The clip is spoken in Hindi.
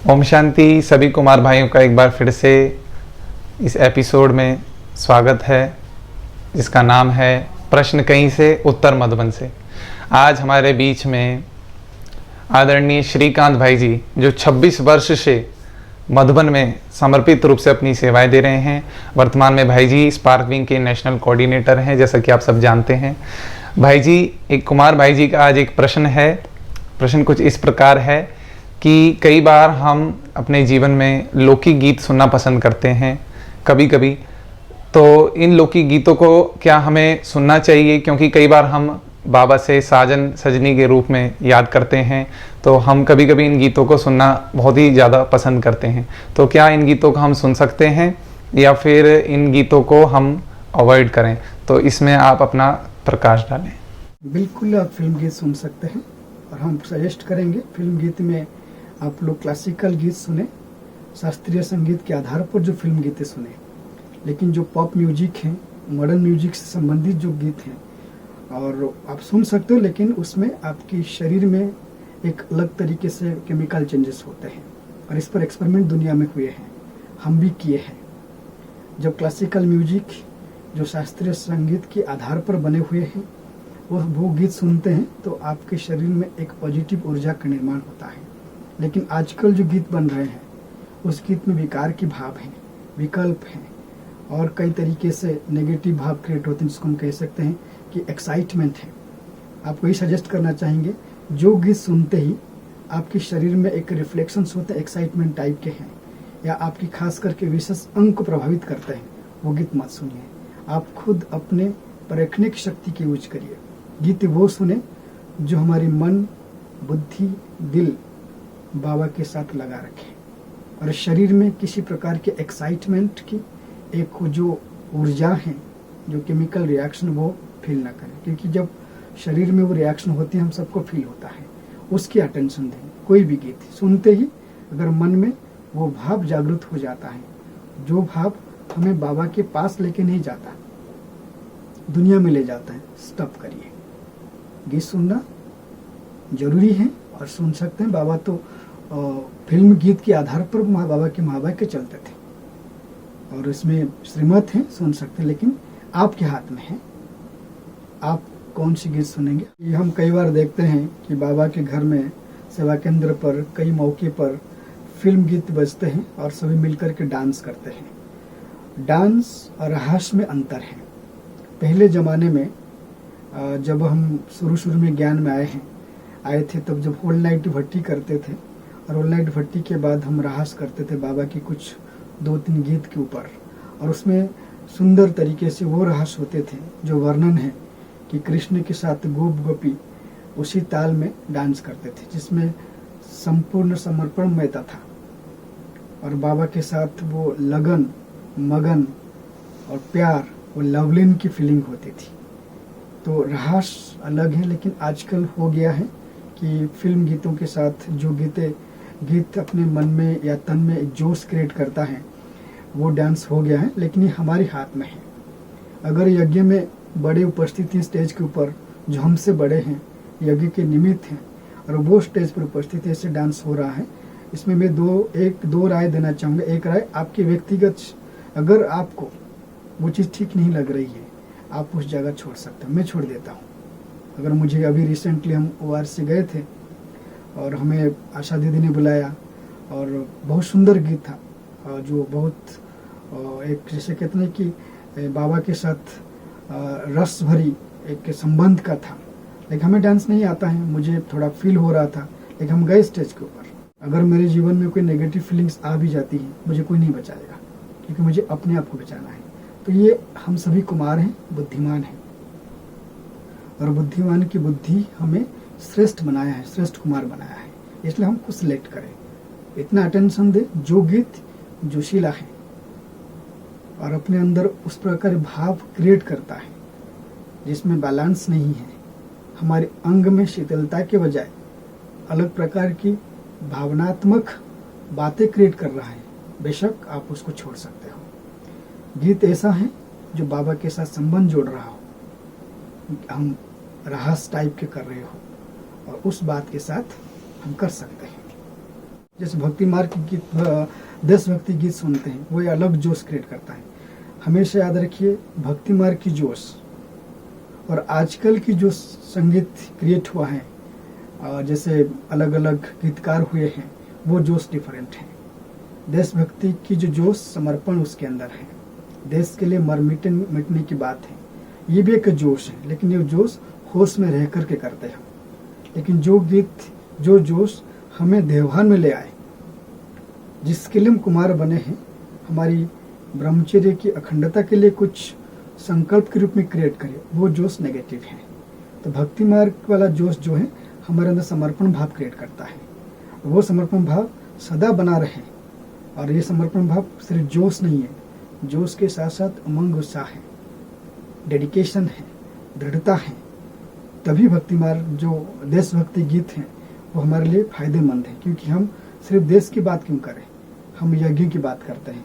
ओम शांति। सभी कुमार भाइयों का एक बार फिर से इस एपिसोड में स्वागत है, जिसका नाम है प्रश्न कहीं से उत्तर मधुबन से। आज हमारे बीच में आदरणीय श्रीकांत भाई जी, जो 26 वर्ष से मधुबन में समर्पित रूप से अपनी सेवाएं दे रहे हैं। वर्तमान में भाई जी स्पार्क विंग के नेशनल कोऑर्डिनेटर हैं, जैसा कि आप सब जानते हैं। भाई जी, एक कुमार भाई जी का आज एक प्रश्न है। प्रश्न कुछ इस प्रकार है कि कई बार हम अपने जीवन में लौकिक गीत सुनना पसंद करते हैं कभी कभी, तो इन लौकिक गीतों को क्या हमें सुनना चाहिए? क्योंकि कई बार हम बाबा से साजन सजनी के रूप में याद करते हैं, तो हम कभी कभी इन गीतों को सुनना बहुत ही ज़्यादा पसंद करते हैं। तो क्या इन गीतों को हम सुन सकते हैं या फिर इन गीतों को हम अवॉइड करें? तो इसमें आप अपना प्रकाश डालें। बिल्कुल, आप फिल्म गीत सुन सकते हैं और हम सजेस्ट करेंगे फिल्म गीत में आप लोग क्लासिकल गीत सुने, शास्त्रीय संगीत के आधार पर जो फिल्म गीतें सुने। लेकिन जो पॉप म्यूजिक हैं, मॉडर्न म्यूजिक से संबंधित जो गीत हैं, और आप सुन सकते हो, लेकिन उसमें आपकी शरीर में एक अलग तरीके से केमिकल चेंजेस होते हैं और इस पर एक्सपेरिमेंट दुनिया में हुए हैं, हम भी किए हैं। जब क्लासिकल म्यूजिक, जो शास्त्रीय संगीत के आधार पर बने हुए हैं, वो गीत सुनते हैं तो आपके शरीर में एक पॉजिटिव ऊर्जा का निर्माण होता है। लेकिन आजकल जो गीत बन रहे हैं, उस गीत में विकार की भाव हैं, विकल्प हैं और कई तरीके से नेगेटिव भाव क्रिएट होते हैं, जिसको हम कह सकते हैं कि एक्साइटमेंट है। आपको ये सजेस्ट करना चाहेंगे, जो गीत सुनते ही आपके शरीर में एक रिफ्लेक्शंस होते हैं, एक्साइटमेंट टाइप के हैं, या आपकी खास करके विशेष अंग को प्रभावित करते हैं, वो गीत मत सुनिए। आप खुद अपने परखने की शक्ति की यूज करिए। गीत वो सुने जो हमारी मन, बुद्धि, दिल बाबा के साथ लगा रखे और शरीर में किसी प्रकार के एक्साइटमेंट की एक जो ऊर्जा है, जो केमिकल रिएक्शन, वो फील ना करें। क्योंकि जब शरीर में वो रिएक्शन होती है, हम सबको फील होता है, उसकी अटेंशन दें। कोई भी गीत सुनते ही अगर मन में वो भाव जागृत हो जाता है, जो भाव हमें बाबा के पास लेके नहीं जाता, दुनिया में ले जाता है, स्टॉप करिए। गीत सुनना जरूरी है और सुन सकते हैं। बाबा तो फिल्म गीत के आधार पर बाबा के महावाक्य चलते थे और इसमें श्रीमत है, सुन सकते हैं, लेकिन आपके हाथ में है, आप कौन सी गीत सुनेंगे। ये हम कई बार देखते हैं कि बाबा के घर में सेवा केंद्र पर कई मौके पर फिल्म गीत बजते हैं और सभी मिलकर के डांस करते हैं। डांस और हास्य में अंतर है। पहले जमाने में जब हम शुरू में ज्ञान में आए थे, तब जब होल नाइट भट्टी करते थे और होल नाइट भट्टी के बाद हम रहास करते थे बाबा की कुछ 2-3 गीत के ऊपर, और उसमें सुंदर तरीके से वो रहास होते थे जो वर्णन है कि कृष्ण के साथ गोप गोपी उसी ताल में डांस करते थे, जिसमें संपूर्ण समर्पण महता था और बाबा के साथ वो लगन, मगन और प्यार, वो लवलिन की फीलिंग होती थी। तो रहास अलग है। लेकिन आजकल हो गया है कि फिल्म गीतों के साथ जो गीत अपने मन में या तन में एक जोश क्रिएट करता है, वो डांस हो गया है। लेकिन ये हमारे हाथ में है। अगर यज्ञ में बड़े उपस्थित हैं स्टेज के ऊपर, जो हमसे बड़े हैं, यज्ञ के निमित्त हैं, और वो स्टेज पर उपस्थित है, ऐसे डांस हो रहा है, इसमें मैं दो राय देना चाहूँगा। एक राय आपकी व्यक्तिगत, अगर आपको वो चीज़ ठीक नहीं लग रही है, आप उस जगह छोड़ सकते हो। मैं छोड़ देता हूँ। अगर मुझे अभी रिसेंटली हम ORC गए थे और हमें आशा दीदी ने बुलाया और बहुत सुंदर गीत था, जो बहुत एक जैसे कहते हैं कि बाबा के साथ रस भरी एक संबंध का था। लेकिन हमें डांस नहीं आता है, मुझे थोड़ा फील हो रहा था, लेकिन हम गए स्टेज के ऊपर। अगर मेरे जीवन में कोई नेगेटिव फीलिंग्स आ भी जाती है, मुझे कोई नहीं बचाएगा, क्योंकि मुझे अपने आप को बचाना है। तो ये हम सभी कुमार हैं, बुद्धिमान हैं, और बुद्धिमान की बुद्धि हमें श्रेष्ठ बनाया है, श्रेष्ठ कुमार बनाया है। इसलिए हम कुछ सिलेक्ट करें, इतना अटेंशन दे जो गीत जोशीला है और अपने अंदर उस प्रकार भाव क्रिएट करता है जिसमें बैलेंस नहीं है, हमारे अंग में शीतलता के बजाय अलग प्रकार की भावनात्मक बातें क्रिएट कर रहा है, बेशक आप उसको छोड़ सकते हो। गीत ऐसा है जो बाबा के साथ संबंध जोड़ रहा हो, हम राहस टाइप के कर रहे हो, और उस बात के साथ हम कर सकते हैं। जैसे भक्ति मार्ग की गीत, देशभक्ति गीत सुनते हैं, वो अलग जोश क्रिएट करता है। हमेशा याद रखिए, भक्ति मार्ग की जोश और आजकल की जो संगीत क्रिएट हुआ है, जैसे अलग अलग गीतकार हुए हैं, वो जोश डिफरेंट है। देशभक्ति की जो जोश, समर्पण उसके अंदर है, देश के लिए मर मिटने की बात है, ये भी एक जोश है। लेकिन ये जोश होश में रह करके करते हैं। लेकिन जो गीत, जो जोश हमें देवभान में ले आए, जिसके लिए हम कुमार बने हैं, हमारी ब्रह्मचर्य की अखंडता के लिए कुछ संकल्प के रूप में क्रिएट करे, वो जोश नेगेटिव है। तो भक्ति मार्ग वाला जोश जो है, हमारे अंदर समर्पण भाव क्रिएट करता है। वो समर्पण भाव सदा बना रहे, और ये समर्पण भाव सिर्फ जोश नहीं है, जोश के साथ साथ उमंग, उत्साह है, डेडिकेशन है, दृढ़ता है। तभी भक्ति मार्ग जो देशभक्ति गीत हैं, वो हमारे लिए फायदेमंद है। क्योंकि हम सिर्फ देश की बात क्यों करें, हम यज्ञ की बात करते हैं,